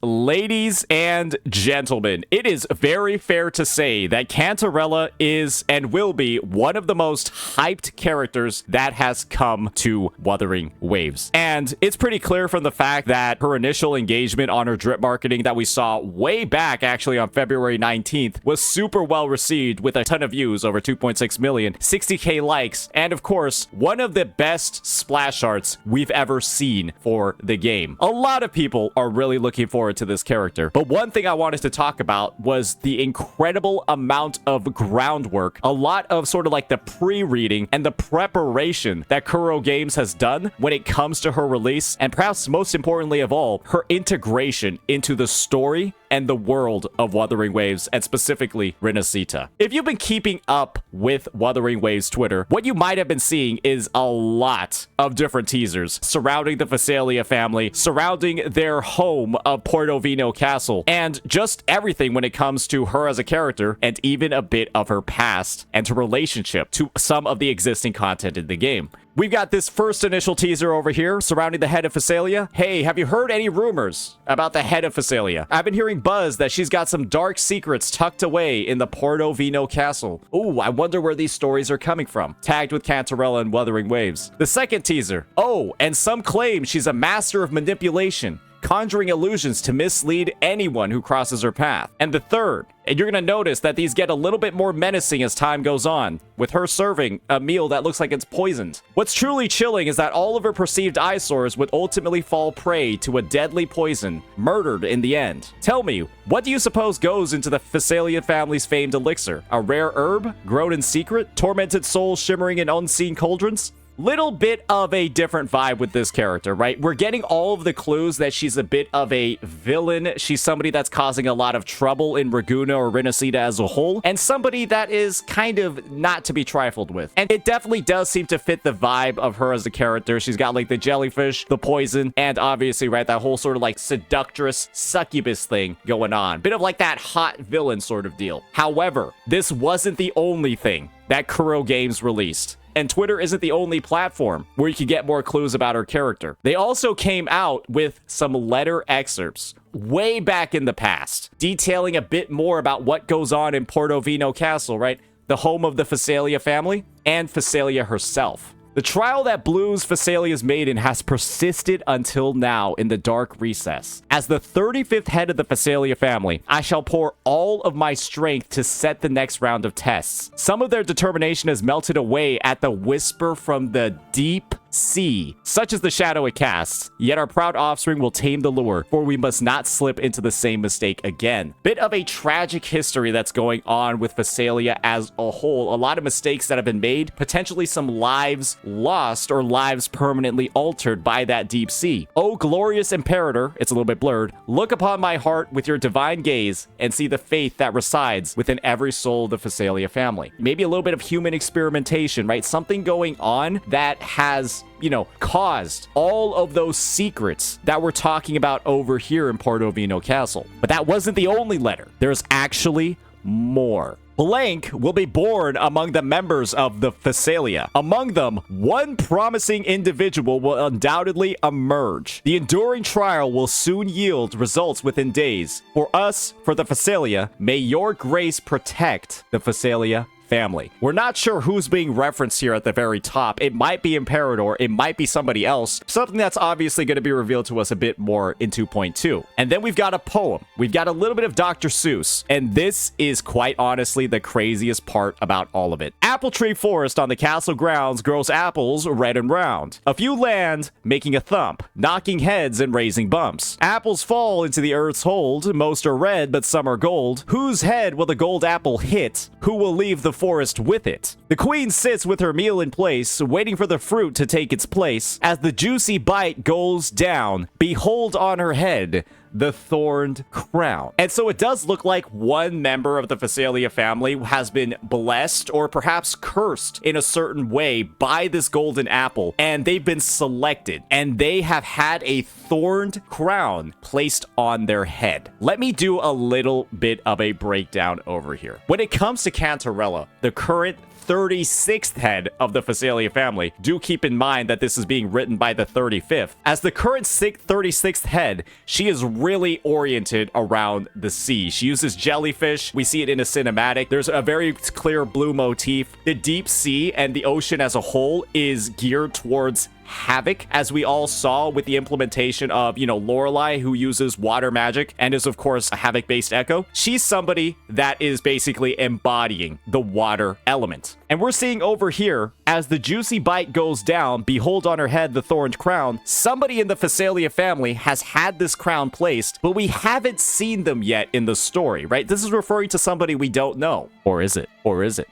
Ladies and gentlemen, it is very fair to say that Cantarella is and will be one of the most hyped characters that has come to Wuthering Waves. And it's pretty clear from the fact that her initial engagement on her drip marketing that we saw way back actually on February 19th was super well received with a ton of views, over 2.6 million, 60k likes, and of course, one of the best splash arts we've ever seen for the game. A lot of people are really looking forward to this character, but one thing I wanted to talk about was the incredible amount of groundwork, a lot of sort of like the pre-reading and the preparation that Kuro Games has done when it comes to her release, and perhaps most importantly of all, her integration into the story and the world of Wuthering Waves, and specifically Renacita. If you've been keeping up with Wuthering Waves Twitter, what you might have been seeing is a lot of different teasers surrounding the Fisalia family, surrounding their home of Portovino Castle, and just everything when it comes to her as a character, and even a bit of her past and her relationship to some of the existing content in the game. We've got this first initial teaser over here surrounding the head of Fisalia. Hey, have you heard any rumors about the head of Fisalia? I've been hearing buzz that she's got some dark secrets tucked away in the Portovino Castle. Ooh, I wonder where these stories are coming from. Tagged with Cantarella and Wuthering Waves. The second teaser. Oh, and some claim she's a master of manipulation, conjuring illusions to mislead anyone who crosses her path. And the third, and you're going to notice that these get a little bit more menacing as time goes on, with her serving a meal that looks like it's poisoned. What's truly chilling is that all of her perceived eyesores would ultimately fall prey to a deadly poison, murdered in the end. Tell me, what do you suppose goes into the Fisalia family's famed elixir? A rare herb, grown in secret? Tormented souls shimmering in unseen cauldrons? Little bit of a different vibe with this character, right? We're getting all of the clues that she's a bit of a villain. She's somebody that's causing a lot of trouble in Raguna or Renacita as a whole, and somebody that is kind of not to be trifled with. And it definitely does seem to fit the vibe of her as a character. She's got like the jellyfish, the poison, and obviously, right, that whole sort of like seductress succubus thing going on. Bit of like that hot villain sort of deal. However, this wasn't the only thing that Kuro Games released. And Twitter isn't the only platform where you can get more clues about her character. They also came out with some letter excerpts way back in the past, detailing a bit more about what goes on in Portovino Castle, right? The home of the Fisalia family and Fisalia herself. The trial that blues Fisalia's maiden has persisted until now in the dark recess. As the 35th head of the Fisalia family, I shall pour all of my strength to set the next round of tests. Some of their determination has melted away at the whisper from the deep sea, such as the shadow it casts. Yet our proud offspring will tame the lure, for we must not slip into the same mistake again. Bit of a tragic history that's going on with Fisalia as a whole. A lot of mistakes that have been made, potentially some lives lost or lives permanently altered by that deep sea. Oh, glorious Imperator, it's a little bit blurred, look upon my heart with your divine gaze and see the faith that resides within every soul of the Fisalia family. Maybe a little bit of human experimentation, right? Something going on that has, you know, caused all of those secrets that we're talking about over here in Portovino Castle. But that wasn't the only letter. There's actually more. Blank will be born among the members of the Fisalia. Among them, one promising individual will undoubtedly emerge. The enduring trial will soon yield results within days. For us, for the Fisalia, may your grace protect the Fisalia family. We're not sure who's being referenced here at the very top. It might be Imperator, it might be somebody else, something that's obviously going to be revealed to us a bit more in 2.2. And then we've got a poem. We've got a little bit of Dr. Seuss, and this is quite honestly the craziest part about all of it. Apple tree forest on the castle grounds grows apples red and round. A few land, making a thump, knocking heads and raising bumps. Apples fall into the earth's hold, most are red, but some are gold. Whose head will the gold apple hit? Who will leave the forest with it? The queen sits with her meal in place, waiting for the fruit to take its place. As the juicy bite goes down, behold on her head the thorned crown. And so it does look like one member of the Fisalia family has been blessed or perhaps cursed in a certain way by this golden apple, and they've been selected, and they have had a thorned crown placed on their head. Let me do a little bit of a breakdown over here. When it comes to Cantarella, the current 36th head of the Fisalia family. Do keep in mind that this is being written by the 35th. As the current 36th head, she is really oriented around the sea. She uses jellyfish. We see it in a cinematic. There's a very clear blue motif. The deep sea and the ocean as a whole is geared towards havoc, as we all saw with the implementation of, Lorelei, who uses water magic and is, of course, a havoc-based echo. She's somebody that is basically embodying the water element. And we're seeing over here, as the juicy bite goes down, behold on her head the thorned crown, somebody in the Fisalia family has had this crown placed, but we haven't seen them yet in the story, right? This is referring to somebody we don't know. Or is it? Or is it?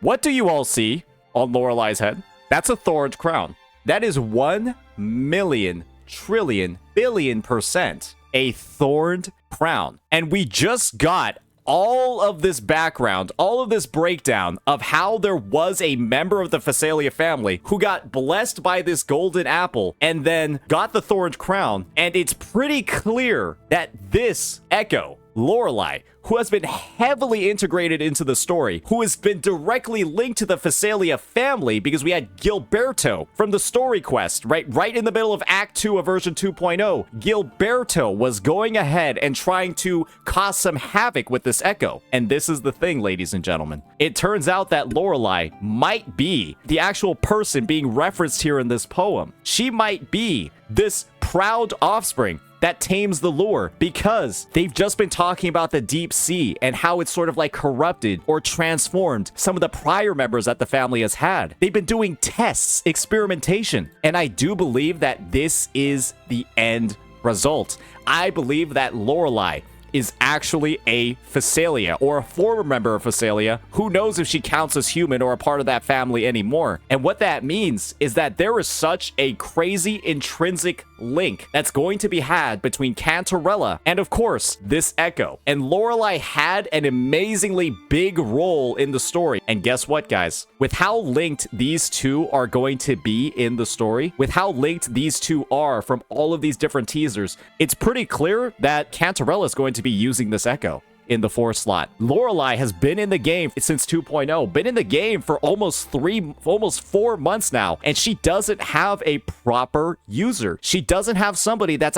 What do you all see on Lorelei's head? That's a thorned crown. That is 1,000,000,000,000,000,000,000% a thorned crown. And we just got all of this background, all of this breakdown of how there was a member of the Fisalia family who got blessed by this golden apple and then got the thorned crown. And it's pretty clear that this Echo, Lorelei, who has been heavily integrated into the story, who has been directly linked to the Fisalia family, because we had Gilberto from the story quest, right in the middle of Act 2 of version 2.0. Gilberto was going ahead and trying to cause some havoc with this Echo. And this is the thing, ladies and gentlemen. It turns out that Lorelei might be the actual person being referenced here in this poem. She might be this proud offspring that tames the lure, because they've just been talking about the deep sea and how it's sort of like corrupted or transformed some of the prior members that the family has had. They've been doing tests, experimentation, and I do believe that this is the end result. I believe that Lorelei is actually a Fisalia, or a former member of Fisalia. Who knows if she counts as human or a part of that family anymore. And what that means is that there is such a crazy intrinsic link that's going to be had between Cantarella and, of course, this Echo. And Lorelei had an amazingly big role in the story. And guess what, guys? With how linked these two are going to be in the story, with how linked these two are from all of these different teasers, it's pretty clear that Cantarella is going to be using this Echo in the 4 slot. Lorelei has been in the game since 2.0, been in the game for almost 4 months now, and she doesn't have a proper user. She doesn't have somebody that's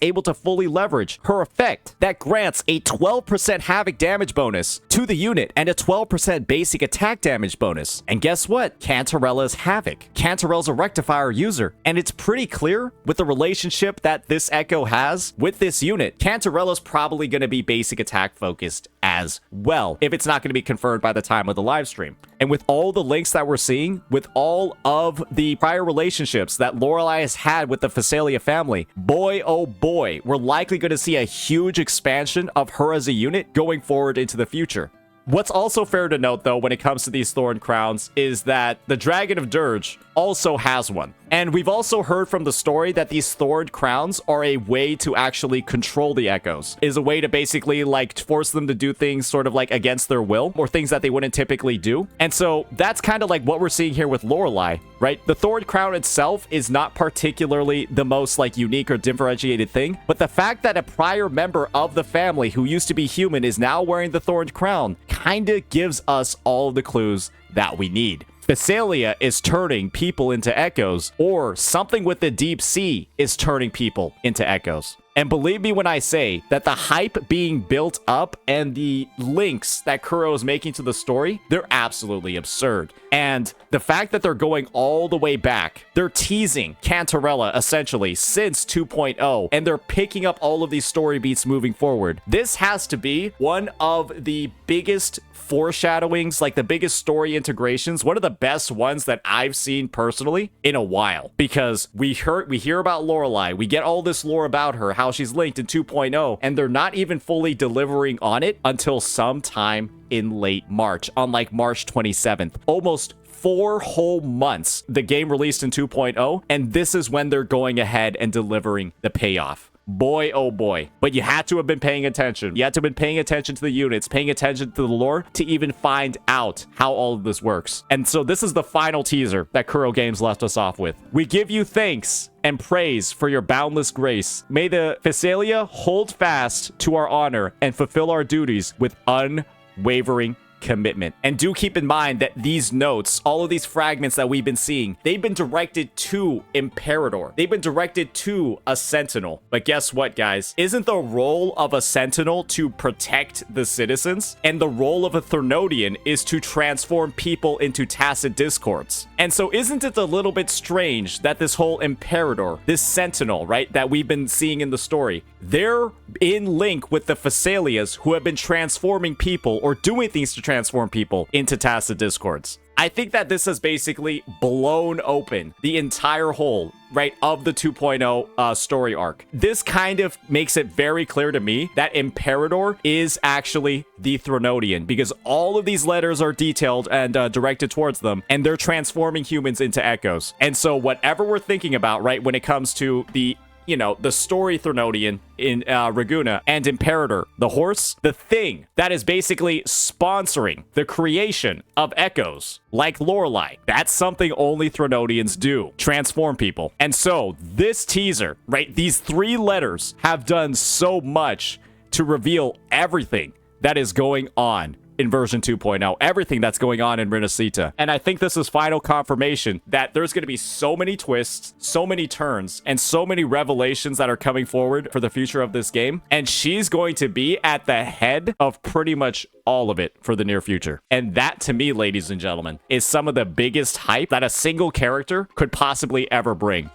able to fully leverage her effect that grants a 12% havoc damage bonus to the unit and a 12% basic attack damage bonus. And guess what? Cantarella's havoc. Cantarella's a rectifier user, and it's pretty clear with the relationship that this Echo has with this unit. Cantarella's probably going to be basic attack focused as well, if it's not going to be confirmed by the time of the live stream. And with all the links that we're seeing, with all of the prior relationships that Lorelei has had with the Fisalia family, boy oh boy, we're likely going to see a huge expansion of her as a unit going forward into the future. What's also fair to note, though, when it comes to these thorn crowns, is that the Dragon of Dirge also has one. And we've also heard from the story that these thorned crowns are a way to actually control the Echoes, is a way to basically like force them to do things sort of like against their will, or things that they wouldn't typically do. And so that's kind of like what we're seeing here with Lorelei, right? The thorned crown itself is not particularly the most like unique or differentiated thing, but the fact that a prior member of the family who used to be human is now wearing the thorned crown kind of gives us all the clues that we need. Fisalia is turning people into Echoes, or something with the deep sea is turning people into Echoes. And believe me when I say that the hype being built up and the links that Kuro is making to the story, they're absolutely absurd. And the fact that they're going all the way back, they're teasing Cantarella essentially since 2.0, and they're picking up all of these story beats moving forward. This has to be one of the biggest foreshadowings, like the biggest story integrations, one of the best ones that I've seen personally in a while. Because we hear about Lorelei, we get all this lore about her, how she's linked in 2.0, and they're not even fully delivering on it until sometime in late March, on like March 27th. Almost 4 whole months the game released in 2.0, and this is when they're going ahead and delivering the payoff. Boy, oh boy. But you had to have been paying attention. You had to have been paying attention to the units, paying attention to the lore to even find out how all of this works. And so this is the final teaser that Kuro Games left us off with. We give you thanks and praise for your boundless grace. May the Fisalia hold fast to our honor and fulfill our duties with unwavering commitment. And do keep in mind that these notes, all of these fragments that we've been seeing, they've been directed to Imperator. They've been directed to a Sentinel. But guess what, guys? Isn't the role of a Sentinel to protect the citizens? And the role of a Thernodian is to transform people into tacit discords. And so isn't it a little bit strange that this whole Imperator, this Sentinel, right, that we've been seeing in the story, they're in link with the Fisalias who have been transforming people or doing things to transform people into tacit discords. I think that this has basically blown open the entire hole, right, of the 2.0 story arc. This kind of makes it very clear to me that Imperator is actually the Threnodian, because all of these letters are detailed and directed towards them, and they're transforming humans into echoes. And so whatever we're thinking about, right, when it comes to the the story Threnodian in Raguna and Imperator, the horse, the thing that is basically sponsoring the creation of echoes like Lorelei. That's something only Threnodians do, transform people. And so this teaser, right, these 3 letters have done so much to reveal everything that is going on in version 2.0, everything that's going on in Renacita. And I think this is final confirmation that there's going to be so many twists, so many turns, and so many revelations that are coming forward for the future of this game. And she's going to be at the head of pretty much all of it for the near future. And that, to me, ladies and gentlemen, is some of the biggest hype that a single character could possibly ever bring.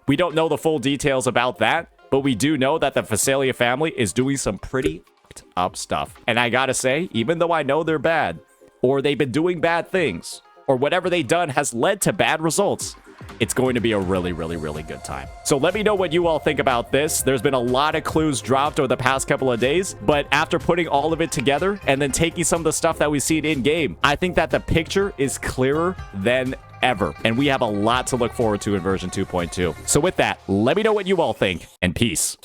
We don't know the full details about that, but we do know that the Fisalia family is doing some pretty up stuff. And I gotta say, even though I know they're bad, or they've been doing bad things, or whatever they've done has led to bad results, it's going to be a really, really, really good time. So let me know what you all think about this. There's been a lot of clues dropped over the past couple of days, but after putting all of it together and then taking some of the stuff that we've seen in game, I think that the picture is clearer than ever, and we have a lot to look forward to in version 2.2. So with that, let me know what you all think, and peace.